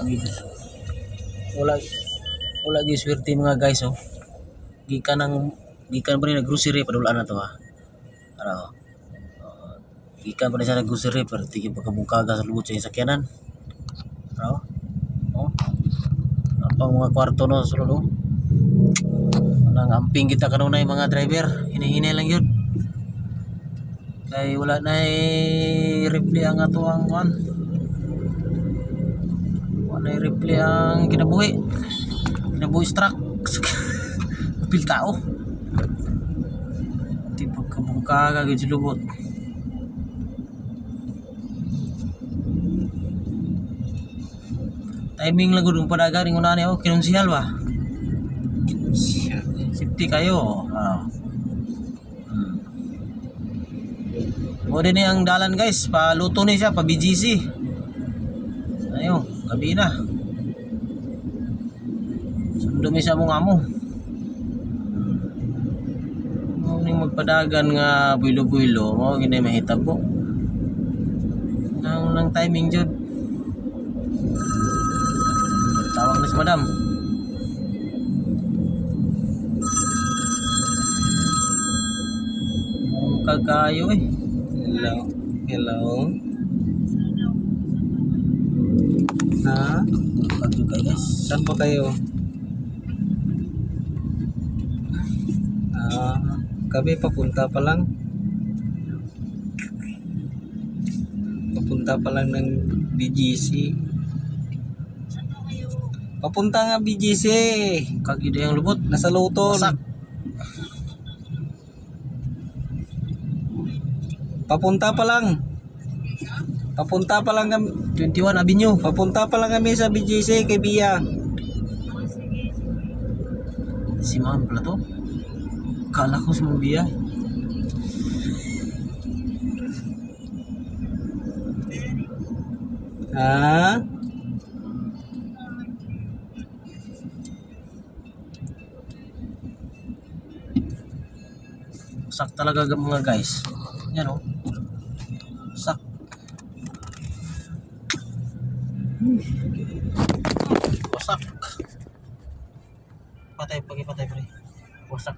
Wala wala gyud swerte mga guys oh. Gikan pa ni grocery padulaan na to ha. Ano? Gikan pa ni sa grocery pero tigil pagkabukaga sa lubot sa sakyanan. Ano? Oh. Apa mga kwarto no sulod oh. Nang amping kita kanunay mga driver, hini-hini lang yun. Kay wala na reply ang ato ang kuan. Wala na reply ang kinabuhi. Kinabuhi struck. Pil tao. Di pagkabuka ka gyud lubot. Timing lang gud padagan ning una ni oh kinonsihal ba. Safety kayo. O din ang dalan guys, paluto ni siya, pa BGC. Ayo, gabi na. Sundo mi sa mong amo. Ning magpadagan nga builo-builo, mao gini mahitabo. Nang timing jud. Tawag ni si madam. Kagayo eh. Hello. Ha? Kagayo guys. Saan po kayo? Kami papunta pa lang. Papunta pa lang ng BGC. Papunta nga BGC. Kagid yung lubot. Nasa Luton. Wasak. Papunta pa lang. Papunta pa lang kami. 21 Avenue. Papunta pa lang kami sa BGC kay Bia. Si Ma'am pala to. Kala ko si Ma'am Bia. Ha? Sak talaga mga guys. Yan oh. Sak. Wasak. Patay pre. Wasak.